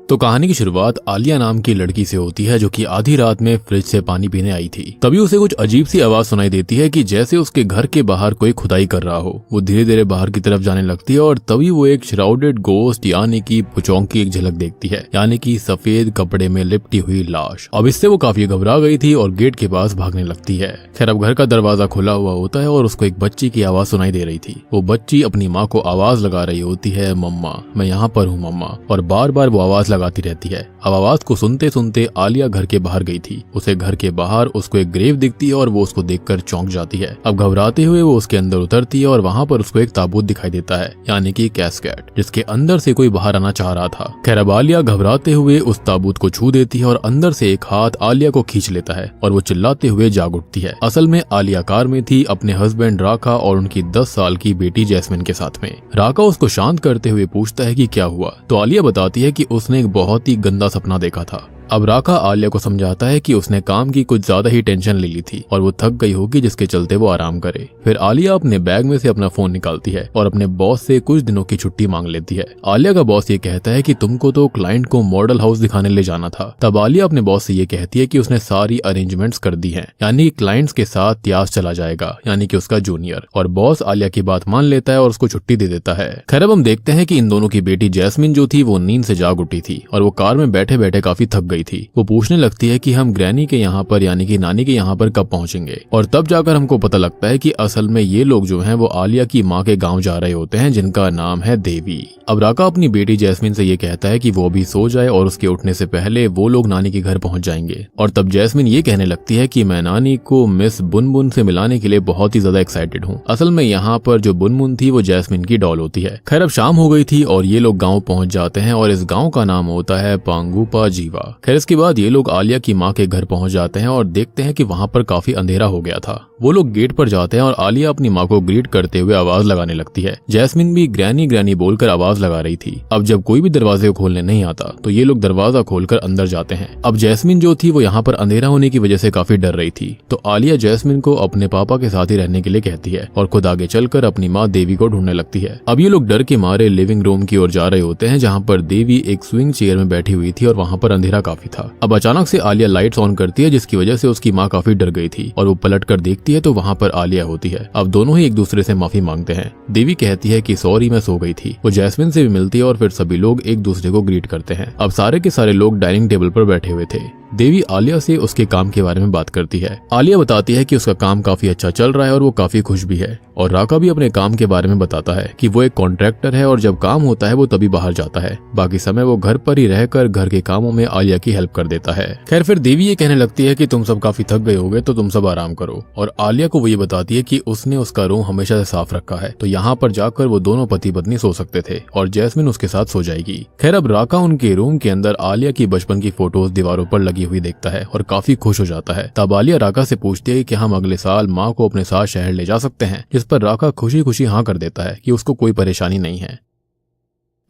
तो कहानी की शुरुआत आलिया नाम की लड़की से होती है जो कि आधी रात में फ्रिज से पानी पीने आई थी। तभी उसे कुछ अजीब सी आवाज सुनाई देती है कि जैसे उसके घर के बाहर कोई खुदाई कर रहा हो। वो धीरे धीरे बाहर की तरफ जाने लगती है और तभी वो एक श्राउडेड गोस्ट यानी कि पुचोंग की एक झलक देखती है, यानी कि सफेद कपड़े में लिपटी हुई लाश। अब इससे वो काफी घबरा गई थी और गेट के पास भागने लगती है। खैर अब घर का दरवाजा खुला हुआ होता है और उसको एक बच्ची की आवाज सुनाई दे रही थी। वो बच्ची अपनी माँ को आवाज लगा रही होती है, मम्मा मैं यहाँ पर हूँ मम्मा, और बार बार वो आवाज लगाती रहती है। अब आवाज को सुनते सुनते आलिया घर के बाहर गई थी। उसे घर के बाहर उसको एक ग्रेव दिखती है और वो उसको देखकर चौंक जाती है। अब घबराते हुए वो उसके अंदर उतरती है और वहाँ पर उसको एक ताबूत दिखाई देता है, यानी कि कैस्केट, जिसके अंदर से कोई बाहर आना चाह रहा था। खैर अब आलिया घबराते हुए उस ताबूत को छू देती है और अंदर से एक हाथ आलिया को खींच लेता है और वो चिल्लाते हुए जाग उठती है। असल में आलिया कार में थी अपने हस्बैंड राका और उनकी 10 साल की बेटी जैस्मिन के साथ में। राका उसको शांत करते हुए पूछता है कि क्या हुआ, तो आलिया बताती है कि उसने एक बहुत ही गंदा सपना देखा था। अब राका आलिया को समझाता है कि उसने काम की कुछ ज्यादा ही टेंशन ले ली थी और वो थक गई होगी, जिसके चलते वो आराम करे। फिर आलिया अपने बैग में से अपना फोन निकालती है और अपने बॉस से कुछ दिनों की छुट्टी मांग लेती है। आलिया का बॉस ये कहता है कि तुमको तो क्लाइंट को मॉडल हाउस दिखाने ले जाना था। तब आलिया अपने बॉस से ये कहती है कि उसने सारी अरेंजमेंट्स कर दी है, यानी क्लाइंट्स के साथ त्यास चला जाएगा, यानी कि उसका जूनियर। और बॉस आलिया की बात मान लेता है और उसको छुट्टी दे देता है। खैर अब हम देखते हैं कि इन दोनों की बेटी जैस्मिन जो थी वो नींद से जाग उठी थी और वो कार में बैठे बैठे काफी थक गई थी। वो पूछने लगती है कि हम ग्रैनी के यहाँ पर यानी कि नानी के यहाँ पर कब पहुंचेंगे, और तब जाकर हमको पता लगता है कि असल में ये लोग जो हैं वो आलिया की माँ के गांव जा रहे होते हैं, जिनका नाम है देवी। अब राका अपनी बेटी जैस्मिन से ये कहता है कि वो भी सो जाए और उसके उठने से पहले वो लोग नानी के घर पहुंच जाएंगे। और तब जैस्मिन ये कहने लगती है कि मैं नानी को मिस बुनबुन से मिलाने के लिए बहुत ही ज्यादा एक्साइटेड हूँ। असल में यहाँ पर जो बुनबुन थी वो जैस्मिन की डॉल होती है। खैर अब शाम हो गई थी और ये लोग गाँव पहुंच जाते हैं और इस गाँव का नाम होता है पांगुपा जीवा। खैर इसके बाद ये लोग आलिया की माँ के घर पहुंच जाते हैं और देखते हैं कि वहाँ पर काफी अंधेरा हो गया था। वो लोग गेट पर जाते हैं और आलिया अपनी माँ को ग्रीट करते हुए आवाज लगाने लगती है। जैस्मिन भी ग्रैनी ग्रैनी बोलकर आवाज लगा रही थी। अब जब कोई भी दरवाजे को खोलने नहीं आता तो ये लोग दरवाजा खोलकर अंदर जाते हैं। अब जैस्मिन जो थी वो यहाँ पर अंधेरा होने की वजह से काफी डर रही थी, तो आलिया जैस्मिन को अपने पापा के साथ ही रहने के लिए कहती है और खुद आगे चलकर अपनी माँ देवी को ढूंढने लगती है। अब ये लोग डर के मारे लिविंग रूम की ओर जा रहे होते हैं, जहाँ पर देवी एक स्विंग चेयर में बैठी हुई थी और वहाँ पर अंधेरा काफी था। अब अचानक से आलिया लाइट्स ऑन करती है, जिसकी वजह से उसकी माँ काफी डर गई थी और वो पलट कर देखती है तो वहाँ पर आलिया होती है। अब दोनों ही एक दूसरे से माफी मांगते हैं। देवी कहती है कि सॉरी मैं सो गई थी। वो जैस्मिन से भी मिलती है और फिर सभी लोग एक दूसरे को ग्रीट करते हैं। अब सारे के सारे लोग डाइनिंग टेबल पर बैठे हुए थे। देवी आलिया से उसके काम के बारे में बात करती है। आलिया बताती है कि उसका काम काफी अच्छा चल रहा है और वो काफी खुश भी है। और राका भी अपने काम के बारे में बताता है कि वो एक कॉन्ट्रैक्टर है और जब काम होता है वो तभी बाहर जाता है, बाकी समय वो घर पर ही रहकर घर के कामों में आलिया की हेल्प कर देता है। खैर फिर देवी ये कहने लगती है कि तुम सब काफी थक गए होगे तो तुम सब आराम करो, और आलिया को वो ये बताती है कि उसने उसका रूम हमेशा से साफ रखा है, तो यहाँ पर जाकर वो दोनों पति पत्नी सो सकते थे और जैस्मिन उसके साथ सो जाएगी। खैर अब राका उनके रूम के अंदर आलिया की बचपन की फोटोज दीवारों पर लगी हुई देखता है और काफी खुश हो जाता है। तब आलिया राका से पूछती है कि हम अगले साल माँ को अपने साथ शहर ले जा सकते हैं, जिस पर राका खुशी खुशी हाँ कर देता है कि उसको कोई परेशानी नहीं है।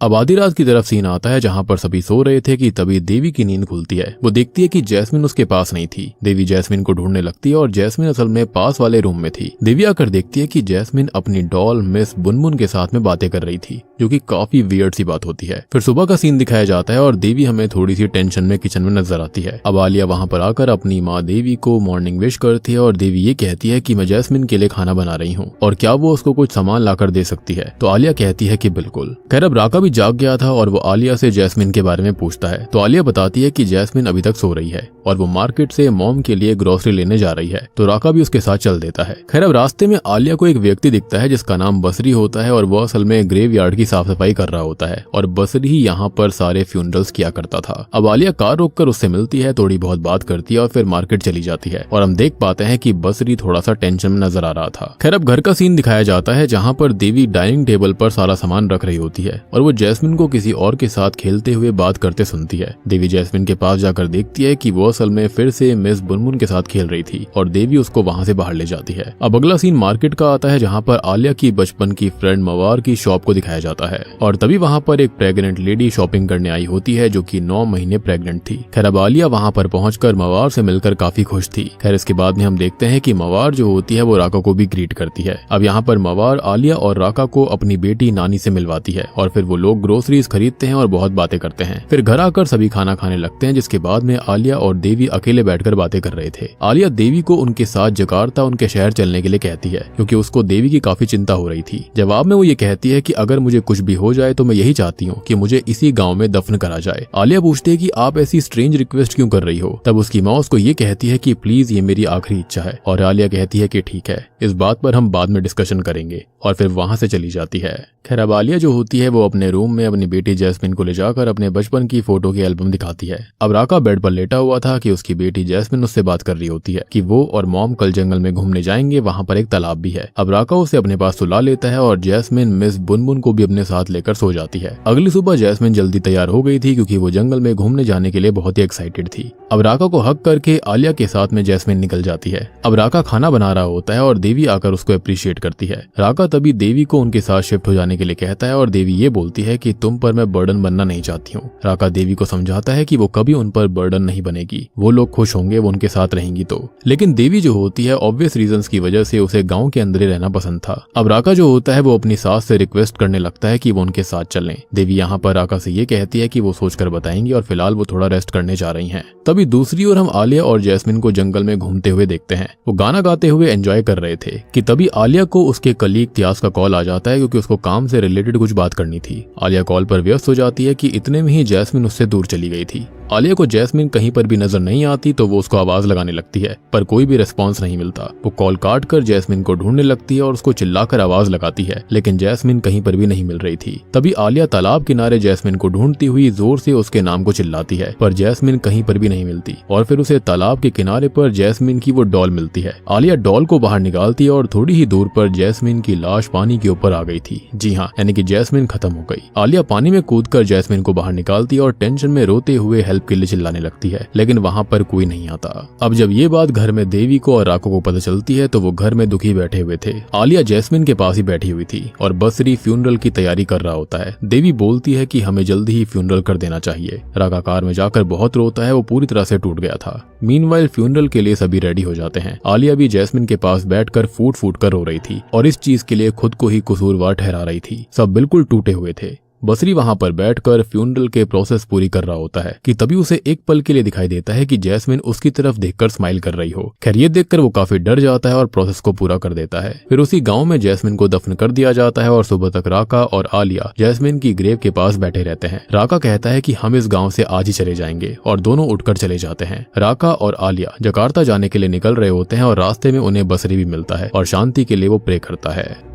अब आधी रात की तरफ सीन आता है जहाँ पर सभी सो रहे थे कि तभी देवी की नींद खुलती है। वो देखती है कि जैस्मिन उसके पास नहीं थी। देवी जैस्मिन को ढूंढने लगती है और जैस्मिन असल में पास वाले रूम में थी। देवी आकर देखती है कि जैस्मिन अपनी डॉल मिस बुनबुन के साथ में बातें कर रही थी, जो कि काफी वियर्ड सी बात होती है। फिर सुबह का सीन दिखाया जाता है और देवी हमें थोड़ी सी टेंशन में किचन में नजर आती है। अब आलिया वहाँ पर आकर अपनी माँ देवी को मॉर्निंग विश करती है और देवी ये कहती है कि मैं जैस्मिन के लिए खाना बना रही हूँ और क्या वो उसको कुछ सामान लाकर दे सकती है, तो आलिया कहती है कि बिल्कुल। खैर अब राका भी जाग गया था और वो आलिया से जैस्मिन के बारे में पूछता है, तो आलिया बताती है कि जैस्मिन अभी तक सो रही है और वो मार्केट से मॉम के लिए ग्रोसरी लेने जा रही है, तो राका भी उसके साथ चल देता है। खैर अब रास्ते में आलिया को एक व्यक्ति दिखता है जिसका नाम बसरी होता है और वो असल में ग्रेवयार्ड की साफ सफाई कर रहा होता है और बसरी ही यहाँ पर सारे फ्यूनरल्स किया करता था। अब आलिया कार रोककर उससे मिलती है, थोड़ी बहुत बात करती है और फिर मार्केट चली जाती है और हम देख पाते हैं कि बसरी थोड़ा सा टेंशन में नजर आ रहा था। खैर अब घर का सीन दिखाया जाता है जहाँ पर देवी डाइनिंग टेबल पर सारा सामान रख रही होती है और वो जैस्मिन को किसी और के साथ खेलते हुए बात करते सुनती है। देवी जैस्मिन के पास जाकर देखती है कि वो असल में फिर से मिस बुनबुन के साथ खेल रही थी और देवी उसको वहाँ से बाहर ले जाती है। अब अगला सीन मार्केट का आता है जहाँ पर आलिया की बचपन की फ्रेंड मवार की शॉप को दिखाया जाता है और तभी वहाँ पर एक प्रेग्नेंट लेडी शॉपिंग करने आई होती है जो कि 9 महीने प्रेग्नेंट थी। खैर अब आलिया वहाँ पर पहुंचकर मवार से मिलकर काफी खुश थी। खैर इसके बाद में हम देखते हैं कि मवार जो होती है वो राका को भी ग्रीट करती है। अब यहाँ पर मवार आलिया और राका को अपनी बेटी नानी से मिलवाती है और फिर वो लोग ग्रोसरीज खरीदते हैं और बहुत बातें करते हैं। फिर घर आकर सभी खाना खाने लगते हैं, जिसके बाद में आलिया और देवी अकेले बैठकर बातें कर रहे थे। आलिया देवी को उनके साथ जकार्ता उनके शहर चलने के लिए कहती है, क्योंकि उसको देवी की काफी चिंता हो रही थी। जवाब में वो ये कहती है कि अगर मुझे कुछ भी हो जाए तो मैं यही चाहती हूँ कि मुझे इसी गाँव में दफन करा जाए। आलिया पूछती है कि आप ऐसी स्ट्रेंज रिक्वेस्ट क्यों कर रही हो। तब उसकी माँ उसको ये कहती है कि प्लीज ये मेरी आखिरी इच्छा है, और आलिया कहती है कि ठीक है, इस बात पर हम बाद में डिस्कशन करेंगे, और फिर वहां से चली जाती है। खैर अब आलिया जो होती है वो अपने रूम में अपनी बेटी जैस्मिन को ले जाकर अपने बचपन की फोटो की एल्बम दिखाती है। अब राका बेड पर लेटा हुआ था कि उसकी बेटी जैस्मिन उससे बात कर रही होती है कि वो और मॉम कल जंगल में घूमने जाएंगे, वहां पर एक तालाब भी है। अब राका उसे अपने पास सुला लेता है और जैस्मिन मिस बुनबुन को भी अपने साथ लेकर सो जाती है। अगली सुबह जैस्मिन जल्दी तैयार हो गई थी क्योंकि वो जंगल में घूमने जाने के लिए बहुत ही एक्साइटेड थी। अब राका को हक करके आलिया के साथ में जैस्मिन निकल जाती है। अब राका खाना बना रहा होता है और देवी आकर उसको अप्रिशिएट करती है। राका तभी देवी को उनके साथ शिफ्ट हो जाने के लिए कहता है और देवी ये बोलती है कि तुम पर मैं बर्डन बनना नहीं चाहती हूँ। राका देवी को समझाता है कि वो कभी उन पर बर्डन नहीं बनेगी, वो लोग खुश होंगे वो उनके साथ रहेंगी तो। लेकिन देवी जो होती है ऑब्वियस रीजंस की वजह से उसे गांव के अंदर ही रहना पसंद था। अब राका जो होता है वो अपनी सास से रिक्वेस्ट करने लगता है कि वो उनके साथ चलें। देवी यहाँ पर राका से ये कहती है कि वो सोचकर बताएंगी और फिलहाल वो थोड़ा रेस्ट करने जा रही हैं। तभी दूसरी ओर हम आलिया और जैस्मिन को जंगल में घूमते हुए देखते हैं। वो गाना गाते हुए एंजॉय कर रहे थे कि तभी आलिया को उसके कलीग त्यास का कॉल आ जाता है, क्योंकि उसको काम से रिलेटेड कुछ बात करनी थी। आलिया कॉल पर व्यस्त हो जाती है कि इतने में ही जैस्मिन उससे दूर चली गई थी। आलिया को जैस्मिन कहीं पर भी नजर नहीं आती तो वो उसको आवाज लगाने लगती है, पर कोई भी रिस्पॉन्स नहीं मिलता। वो कॉल काट कर जैस्मिन को ढूंढने लगती है और उसको चिल्लाकर आवाज लगाती है, लेकिन जैस्मिन कहीं पर भी नहीं मिल रही थी। तभी आलिया तालाब किनारे जैस्मिन को ढूंढती हुई जोर से उसके नाम को चिल्लाती है, पर जैस्मिन कहीं पर भी नहीं मिलती। और फिर उसे तालाब के किनारे पर जैस्मिन की वो डॉल मिलती है। आलिया डॉल को बाहर निकालती है और थोड़ी ही दूर पर जैस्मिन की लाश पानी के ऊपर आ गई थी। जी हाँ, यानी कि जैस्मिन खत्म हो गई। आलिया पानी में कूदकर जैस्मिन को बाहर निकालती है और टेंशन में रोते हुए हेल्प के लिए चिल्लाने लगती है, लेकिन वहां पर कोई नहीं आता। अब जब ये बात घर में देवी को और राको को पता चलती है तो वो घर में दुखी बैठे हुए थे। आलिया जैस्मिन के पास ही बैठी हुई थी और बसरी फ्यूनरल की तैयारी कर रहा होता है। देवी बोलती है कि हमें जल्दी ही फ्यूनरल कर देना चाहिए। राका कार में जाकर बहुत रोता है, वो पूरी तरह से टूट गया था। मीनवाइल फ्यूनरल के लिए सभी रेडी हो जाते हैं। आलिया भी जैस्मिन के पास बैठकर फूट फूट कर रो रही थी और इस चीज के लिए खुद को ही कसूरवार ठहरा रही थी। सब बिल्कुल टूटे हुए थे। बसरी वहां पर बैठकर फ्यूनरल के प्रोसेस पूरी कर रहा होता है कि तभी उसे एक पल के लिए दिखाई देता है कि जैस्मिन उसकी तरफ देखकर स्माइल कर रही हो। खैर ये देखकर वो काफी डर जाता है और प्रोसेस को पूरा कर देता है। फिर उसी गांव में जैस्मिन को दफन कर दिया जाता है और सुबह तक राका और आलिया जैस्मिन की ग्रेव के पास बैठे रहते हैं। राका कहता है कि हम इस गाँव से आज ही चले जाएंगे और दोनों उठकर चले जाते हैं। राका और आलिया जकार्ता जाने के लिए निकल रहे होते हैं और रास्ते में उन्हें बसरी भी मिलता है और शांति के लिए वो प्रे करता है।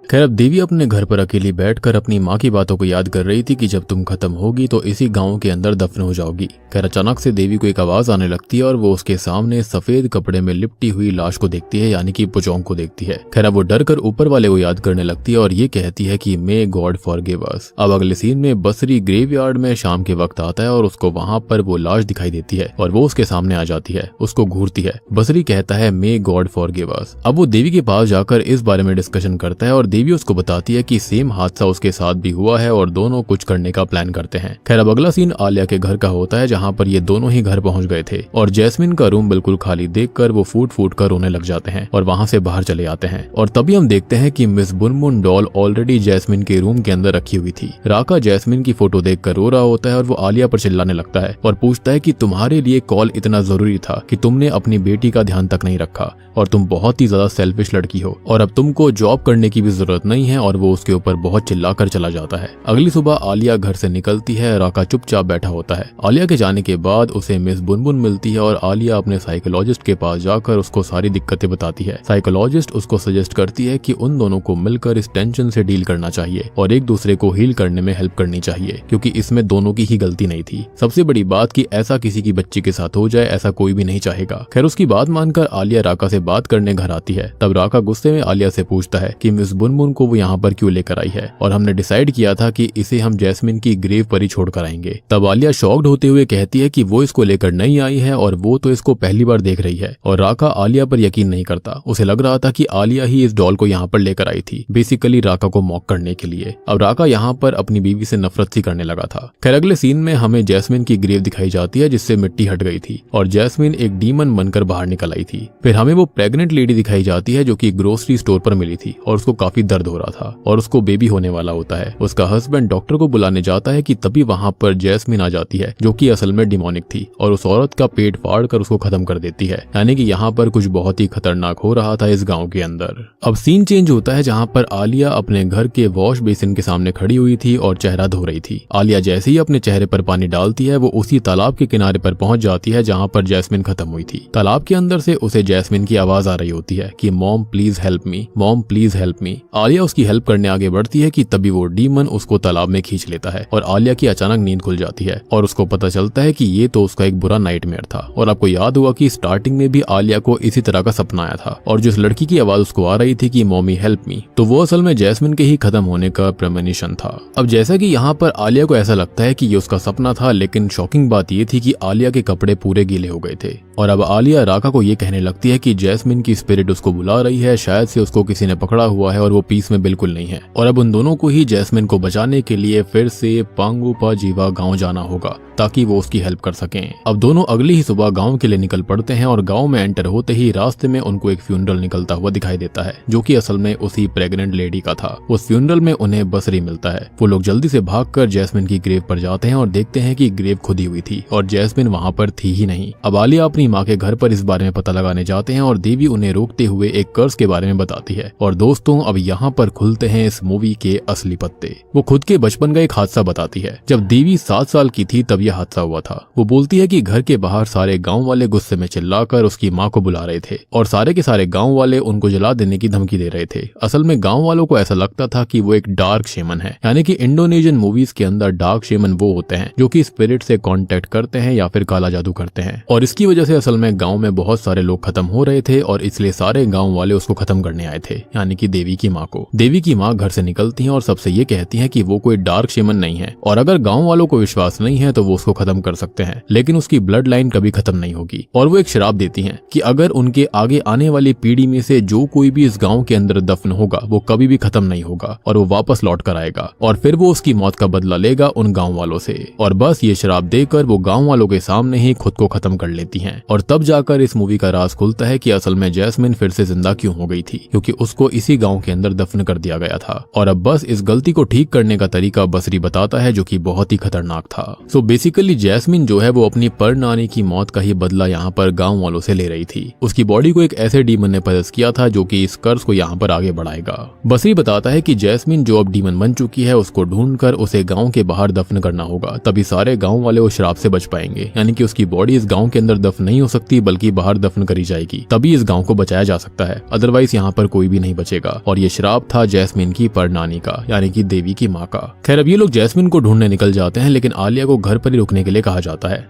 खैर अब देवी अपने घर पर अकेली बैठकर अपनी माँ की बातों को याद कर रही थी कि जब तुम खत्म होगी तो इसी गांव के अंदर दफन हो जाओगी। खैर अचानक से देवी को एक आवाज आने लगती है और वो उसके सामने सफेद कपड़े में लिपटी हुई लाश को देखती है, यानी कि पुचोंग को देखती है। खैर अब वो डर कर ऊपर वाले को याद करने लगती है और ये कहती है कि मे गॉड फॉरगिव अस। अब अगले सीन में बसरी ग्रेवयार्ड में शाम के वक्त आता है और उसको वहां पर वो लाश दिखाई देती है और वो उसके सामने आ जाती है, उसको घूरती है। बसरी कहता है मे गॉड फॉरगिव अस। अब वो देवी के पास जाकर इस बारे में डिस्कशन करता है और देवी उसको बताती है कि सेम हादसा उसके साथ भी हुआ है और दोनों कुछ करने का प्लान करते हैं। खैर अब अगला सीन आलिया के घर का होता है, जहां पर ये दोनों ही घर पहुंच गए थे और जैस्मिन का रूम बिल्कुल खाली देखकर वो फूट फूट कर रोने लग जाते हैं और वहां से बाहर चले आते हैं। और तभी हम देखते हैं कि मिस बुनबुन डॉल ऑलरेडी जैस्मिन के रूम के अंदर रखी हुई थी। राका जैस्मिन की फोटो देखकर रो रहा होता है और वो आलिया पर चिल्लाने लगता है और पूछता है कि तुम्हारे लिए कॉल इतना जरूरी था कि तुमने अपनी बेटी का ध्यान तक नहीं रखा और तुम बहुत ही ज्यादा सेल्फिश लड़की हो और अब तुमको जॉब करने की भी जरूरत नहीं है। और वो उसके ऊपर बहुत चिल्लाकर चला जाता है। अगली सुबह आलिया घर से निकलती है, राका चुपचाप बैठा होता है। आलिया के जाने के बाद उसे मिस बुनबुन मिलती है और आलिया अपने साइकोलॉजिस्ट के पास जाकर उसको सारी दिक्कतें बताती है। साइकोलॉजिस्ट उसको सजेस्ट करती है कि उन दोनों को मिलकर इस टेंशन से डील करना चाहिए और एक दूसरे को हील करने में हेल्प करनी चाहिए, क्योंकि इसमें दोनों की ही गलती नहीं थी। सबसे बड़ी बात कि ऐसा किसी की बच्ची के साथ हो जाए, ऐसा कोई भी नहीं चाहेगा। खैर उसकी बात मानकर आलिया राका से बात करने घर आती है। तब राका गुस्से में आलिया से पूछता है कि मिस बुनबुन को वो यहाँ पर क्यों लेकर आई है और हमने डिसाइड किया था कि इसे हम जैस्मिन की ग्रेव पर ही छोड़कर आएंगे। तब आलिया शॉक्ड होते हुए कहती है कि वो इसको लेकर नहीं आई है और वो तो इसको पहली बार देख रही है। और राका आलिया पर यकीन नहीं करता, उसे लग रहा था कि आलिया ही इस डॉल को यहाँ पर लेकर आई थी, बेसिकली राका को मॉक करने के लिए। अब राका यहाँ पर अपनी बीवी से नफरत सी करने लगा था। खैर अगले सीन में हमें जैस्मिन की ग्रेव दिखाई जाती है जिससे मिट्टी हट गई थी और जैस्मिन एक डीमन बनकर बाहर निकल आई थी। फिर हमें वो प्रेग्नेंट लेडी दिखाई जाती है जो कि ग्रोसरी स्टोर पर मिली थी और उसको काफी दर्द हो रहा था और उसको बेबी होने वाला होता है। उसका हस्बैंड डॉक्टर को बुलाने जाता है कि तभी वहां पर जैस्मिन आ जाती है जो कि असल में डिमोनिक थी और उस औरत का पेट फाड़ कर उसको खत्म कर देती है। यानी कि यहाँ पर कुछ बहुत ही खतरनाक हो रहा था इस गाँव के अंदर। अब सीन चेंज होता है जहाँ पर आलिया अपने घर के वॉश बेसिन के सामने खड़ी हुई थी और चेहरा धो रही थी। आलिया जैसे ही अपने चेहरे पर पानी डालती है वो उसी तालाब के किनारे पर पहुंच जाती है जहाँ पर जैस्मिन खत्म हुई थी। तालाब के अंदर से उसे जैस्मिन की आवाज आ रही होती है कि mom please help me, mom please help me. Alia उसकी हेल्प करने आगे बढ़ती है कि तभी वो डीमन उसको तालाब में खींच लेता है और आलिया की अचानक नींद खुल जाती है और उसको पता चलता है कि ये तो उसका एक बुरा नाइटमेयर था। और आपको याद हुआ कि स्टार्टिंग में भी आलिया को इसी तरह का सपना आया था और जिस लड़की की आवाज उसको आ रही थी कि मॉमी हेल्प मी, तो वो असल में जैस्मिन के ही खत्म होने का प्रेमोनिशन था। अब जैसा कि यहाँ पर आलिया को ऐसा लगता है कि ये उसका सपना था, लेकिन शॉकिंग बात ये थी कि आलिया के कपड़े पूरे गीले हो गए थे। और अब आलिया राका को ये कहने लगती है कि जैस्मिन की स्पिरिट उसको बुला रही है, शायद से उसको किसी ने पकड़ा हुआ है और वो पीस में बिल्कुल नहीं है। और अब उन दोनों को ही जैस्मिन को बचाने के लिए फिर से पांगुपा जीवा गाँव जाना होगा ताकि वो उसकी हेल्प कर सकें। अब दोनों अगली ही सुबह गांव के लिए निकल पड़ते हैं और गांव में एंटर होते ही रास्ते में उनको एक फ्यूनरल निकलता हुआ दिखाई देता है जो कि असल में उसी प्रेग्नेंट लेडी का था। उस फ्यूनरल में उन्हें बसरी मिलता है। वो लोग जल्दी से भागकर जैस्मिन की ग्रेव पर जाते हैं और देखते हैं कि ग्रेव खुदी हुई थी और जैस्मिन वहां पर थी ही नहीं। अब आलिया अपनी माँ के घर पर इस बारे में पता लगाने जाते हैं और देवी उन्हें रोकते हुए एक कर्ज के बारे में बताती है। और दोस्तों अब यहाँ पर खुलते हैं इस मूवी के असली पत्ते। वो खुद के बचपन का एक हादसा बताती है। जब देवी 7 साल की थी तब यह हादसा हुआ था। वो बोलती है कि घर के बाहर सारे गांव वाले गुस्से में चिल्लाकर उसकी माँ को बुला रहे थे और सारे के सारे गांव वाले उनको जला देने की धमकी दे रहे थे। असल में गांव वालों को ऐसा लगता था कि वो एक डार्क शेमन है, यानी कि इंडोनेशियन मूवीज के अंदर डार्क शेमन वो होते हैं जो कि स्पिरिट से कांटेक्ट करते हैं या फिर काला जादू करते हैं। और इसकी वजह से असल में गांव में बहुत सारे लोग खत्म हो रहे थे और इसलिए सारे गांव वाले उसको खत्म करने आए थे, यानी कि देवी की माँ को। देवी की माँ घर से निकलती है और सबसे ये कहती है कि वो कोई डार्क शेमन नहीं है और अगर गाँव वालों को विश्वास नहीं है तो वो उसको खत्म कर सकते हैं, लेकिन उसकी ब्लड लाइन कभी खत्म नहीं होगी। और वो एक श्राप देती हैं कि अगर उनके आगे आने वाली पीढ़ी में से जो कोई भी इस गांव के अंदर दफन होगा वो कभी भी खत्म नहीं होगा और वो वापस लौट कर आएगा और फिर वो उसकी मौत का बदला लेगा उन गांव वालों से। और बस ये श्राप देकर वो गांव वालों के सामने ही खुद को खत्म कर लेती हैं। और तब जाकर इस मूवी का राज खुलता है कि असल में जैस्मिन फिर से जिंदा क्यों हो गई थी, क्योंकि उसको इसी गाँव के अंदर दफन कर दिया गया था। और अब बस इस गलती को ठीक करने का तरीका बसरी बताता है जो कि बहुत ही खतरनाक था। सो बेसिकली जैस्मिन जो है वो अपनी पर नानी की मौत का ही बदला यहाँ पर गांव वालों से ले रही थी। उसकी बॉडी को एक ऐसे डीमन ने पजस किया था जो कि इस कर्ज को यहाँ पर आगे बढ़ाएगा। बसरी बताता है कि जैस्मिन जो अब डीमन बन चुकी है उसको ढूंढकर उसे गांव के बाहर दफन करना होगा, तभी सारे गांव वाले उस श्राप से बच पाएंगे। यानी कि उसकी बॉडी इस गांव के अंदर दफन नहीं हो सकती बल्कि बाहर दफन करी जाएगी, तभी इस गांव को बचाया जा सकता है, अदरवाइज यहाँ पर कोई भी नहीं बचेगा। और ये श्राप था जैस्मिन की पर नानी का, यानी कि देवी की माँ का। खैर अब ये लोग जैस्मिन को ढूंढने निकल जाते हैं, लेकिन आलिया को घर पर ही रुकने के लिए कहा जाता है।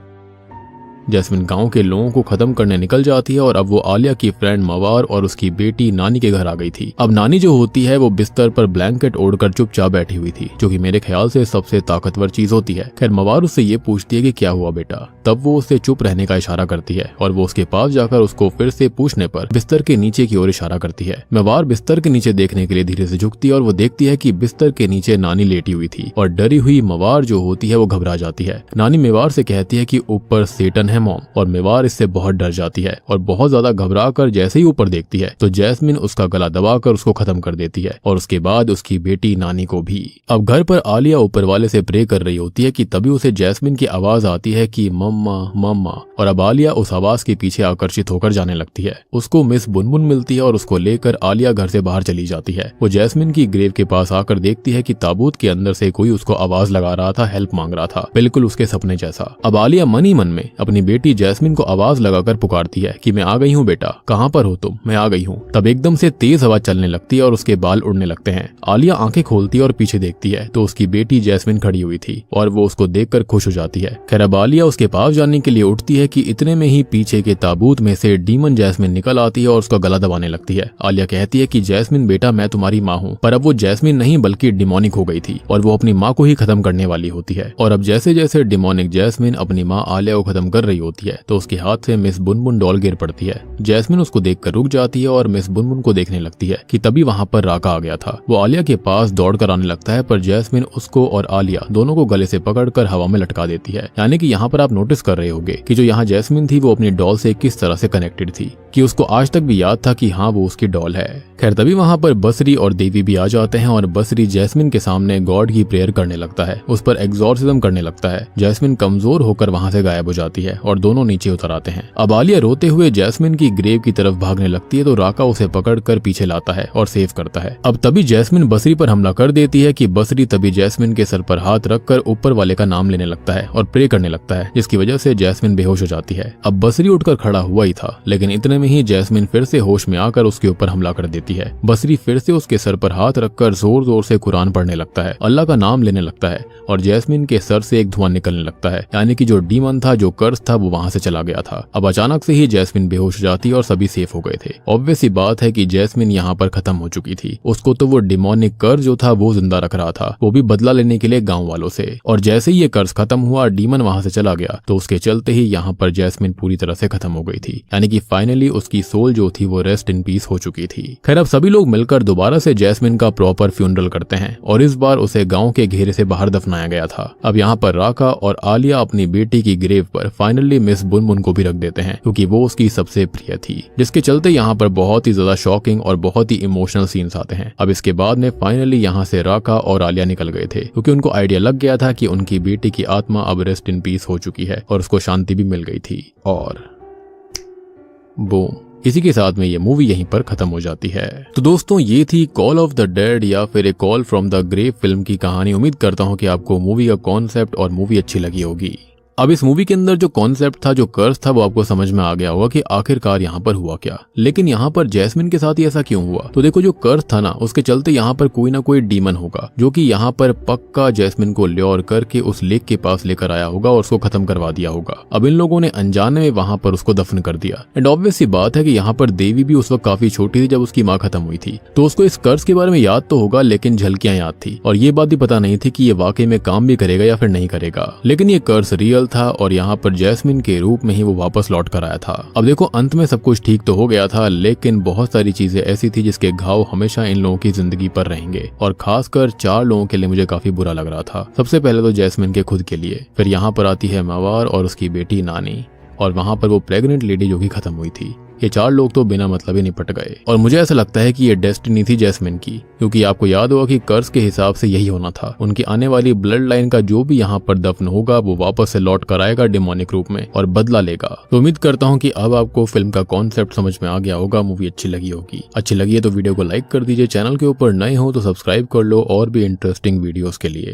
जैस्मिन गांव के लोगों को खत्म करने निकल जाती है और अब वो आलिया की फ्रेंड मवार और उसकी बेटी नानी के घर आ गई थी। अब नानी जो होती है वो बिस्तर पर ब्लैंकेट ओढ़कर चुपचाप बैठी हुई थी, जो कि मेरे ख्याल से सबसे ताकतवर चीज होती है। खैर मवार उससे ये पूछती है कि क्या हुआ बेटा, तब वो उससे चुप रहने का इशारा करती है और वो उसके पास जाकर उसको फिर से पूछने पर बिस्तर के नीचे की ओर इशारा करती है। मवार बिस्तर के नीचे देखने के लिए धीरे से झुकती है और वो देखती है कि बिस्तर के नीचे नानी लेटी हुई थी और डरी हुई मवार जो होती है वो घबरा जाती है। नानी मेवार से कहती है कि ऊपर सेटन है मॉम, और मेवार इससे बहुत डर जाती है और बहुत ज्यादा घबरा कर जैसे ही ऊपर देखती है तो जैस्मिन उसका गला दबाकर उसको खत्म कर देती है और उसके बाद उसकी बेटी नानी को भी। अब घर पर आलिया ऊपर वाले से प्रे कर रही होती है कि तभी उसे जैस्मिन की आवाज आती है कि मम्मा मम्मा, और अब आलिया उस आवाज के पीछे आकर्षित होकर जाने लगती है। उसको मिस बुनबुन मिलती है और उसको लेकर आलिया घर से बाहर चली जाती है। वो जैस्मिन की ग्रेव के पास आकर देखती है कि ताबूत के अंदर से कोई उसको आवाज लगा रहा था, हेल्प मांग रहा था, बिल्कुल उसके सपने जैसा। अब आलिया मन ही मन में अपनी बेटी जैस्मिन को आवाज लगाकर पुकारती है कि मैं आ गई हूँ बेटा, कहाँ पर हो तुम, मैं आ गई हूँ। तब एकदम से तेज हवा चलने लगती है और उसके बाल उड़ने लगते हैं। आलिया आंखें खोलती है और पीछे देखती है तो उसकी बेटी जैस्मिन खड़ी हुई थी और वो उसको देखकर खुश हो जाती है। खैर अब आलिया उसके पास जाने के लिए उठती है कि इतने में ही पीछे के ताबूत में से डीमन जैस्मिन निकल आती है और उसका गला दबाने लगती है। आलिया कहती है कि जैस्मिन बेटा मैं तुम्हारी माँ हूँ, पर अब वो जैस्मिन नहीं बल्कि डिमोनिक हो गई थी और वो अपनी माँ को ही खत्म करने वाली होती है। और अब जैसे जैसे डिमोनिक जैस्मिन अपनी माँ आलिया को खत्म कर रही रही होती है तो उसके हाथ से मिस बुनबुन डॉल गिर पड़ती है। जैस्मिन उसको देखकर रुक जाती है और मिस बुनबुन को देखने लगती है कि तभी वहाँ पर राका आ गया था। वो आलिया के पास दौड़कर आने लगता है पर जैस्मिन उसको और आलिया दोनों को गले से पकड़कर हवा में लटका देती है। यानी कि यहाँ पर आप नोटिस कर रहे होंगे कि जो यहाँ जैस्मिन थी वो अपनी डॉल से किस तरह से कनेक्टेड थी कि उसको आज तक भी याद था कि हाँ वो उसकी डॉल है। खैर तभी वहाँ पर बसरी और देवी भी आ जाते हैं और बसरी जैस्मिन के सामने गॉड की प्रेयर करने लगता है, उस पर एग्जॉर्सिज्म करने लगता है। जैस्मिन कमजोर होकर वहाँ से गायब हो जाती है और दोनों नीचे उतर आते हैं। अब आलिया रोते हुए जैस्मिन की ग्रेव की तरफ भागने लगती है तो राका उसे पकड़कर पीछे लाता है और सेव करता है। अब तभी जैस्मिन बसरी पर हमला कर देती है कि बसरी तभी जैस्मिन के सर पर हाथ रखकर ऊपर वाले का नाम लेने लगता है और प्रे करने लगता है, जिसकी वजह से जैस्मिन बेहोश हो जाती है। अब बसरी उठकर खड़ा हुआ ही था लेकिन इतने में ही जैस्मिन फिर से होश में आकर उसके ऊपर हमला कर देती है। बसरी फिर से उसके सर पर हाथ रखकर जोर जोर से कुरान पढ़ने लगता है, अल्लाह का नाम लेने लगता है और जैस्मिन के सर से एक धुआं निकलने लगता है। यानी कि जो डीमन था, जो कर्स था, वो वहां से चला गया था। अब अचानक से ही जैस्मिन बेहोश हो जाती है और सभी सेफ हो गए थे। ऑब्वियस सी बात है कि जैस्मिन यहाँ पर खत्म हो चुकी थी। उसको तो वो डिमोनिक कर्स जो था वो जिंदा रख रहा था, वो भी बदला लेने के लिए गाँव वालों से। और जैसे ही ये कर्स खत्म हुआ, डीमन वहां से चला गया तो उसके चलते ही यहाँ पर जैस्मिन पूरी तरह से खत्म हो गई थी। यानी कि फाइनली उसकी सोल जो थी वो रेस्ट इन पीस हो चुकी थी। खैर अब सभी लोग मिलकर दोबारा से जैस्मिन का प्रॉपर फ्यूनरल करते हैं और इस बार उसे गांव के घेरे से बाहर दफनाया गया था। अब यहाँ पर राका और आलिया अपनी बेटी की ग्रेव पर फाइनली मिस बुनबुन को भी रख देते हैं क्योंकि वो उसकी सबसे प्रिय थी, जिसके चलते यहाँ पर बहुत ही ज्यादा शॉकिंग और बहुत ही इमोशनल सीन्स आते हैं। अब इसके बाद में फाइनली यहाँ से राका और आलिया निकल गए थे क्योंकि उनको आइडिया लग गया था कि उनकी बेटी की आत्मा अब रेस्ट इन पीस हो चुकी है और उसको शांति भी मिल गई थी। और बूम, इसी के साथ में ये मूवी यहीं पर खत्म हो जाती है। तो दोस्तों ये थी कॉल ऑफ द डेड या फिर a call from the grave film की कहानी। उम्मीद करता हूँ कि आपको मूवी का कॉन्सेप्ट और मूवी अच्छी लगी होगी। अब इस मूवी के अंदर जो कॉन्सेप्ट था, जो कर्स था, वो आपको समझ में आ गया होगा कि आखिरकार यहाँ पर हुआ क्या। लेकिन यहाँ पर जैस्मिन के साथ ही ऐसा क्यों हुआ? तो देखो, जो कर्स था ना, उसके चलते यहाँ पर कोई ना कोई डीमन होगा जो कि यहाँ पर पक्का जैस्मिन को ल्योर करके उस लेक के पास लेकर आया होगा और उसको खत्म करवा दिया होगा। अब इन लोगों ने अनजाने में वहां पर उसको दफन कर दिया। एंड ऑब्वियस सी बात है कि यहाँ पर देवी भी उस वक्त काफी छोटी थी जब उसकी माँ खत्म हुई थी, तो उसको इस कर्स के बारे में याद तो होगा लेकिन झलकियां याद थी और ये बात भी पता नहीं थी कि ये वाकई में काम भी करेगा या फिर नहीं करेगा। लेकिन ये कर्स रियल था और यहाँ पर जैस्मिन के रूप में ही वो वापस लौट कर आया था। अब देखो, अंत में सब कुछ ठीक तो हो गया था लेकिन बहुत सारी चीजें ऐसी थी जिसके घाव हमेशा इन लोगों की जिंदगी पर रहेंगे और खासकर 4 लोगों के लिए मुझे काफी बुरा लग रहा था। सबसे पहले तो जैस्मिन के खुद के लिए, फिर यहाँ पर आती है मवार और उसकी बेटी नानी, और वहां पर वो प्रेग्नेंट लेडी जो कि खत्म हुई थी। ये 4 लोग तो बिना मतलब ही निपट गए और मुझे ऐसा लगता है कि ये डेस्टिनी थी जैस्मिन की, क्योंकि आपको याद होगा कि कर्स के हिसाब से यही होना था। उनकी आने वाली ब्लड लाइन का जो भी यहाँ पर दफन होगा वो वापस से लौट कर आएगा डिमोनिक रूप में और बदला लेगा। तो उम्मीद करता हूँ कि अब आपको फिल्म का कॉन्सेप्ट समझ में आ गया होगा, मूवी अच्छी लगी होगी। अच्छी लगी है तो वीडियो को लाइक कर दीजिए, चैनल के ऊपर नए हो तो सब्सक्राइब कर लो और भी इंटरेस्टिंग वीडियोस के लिए।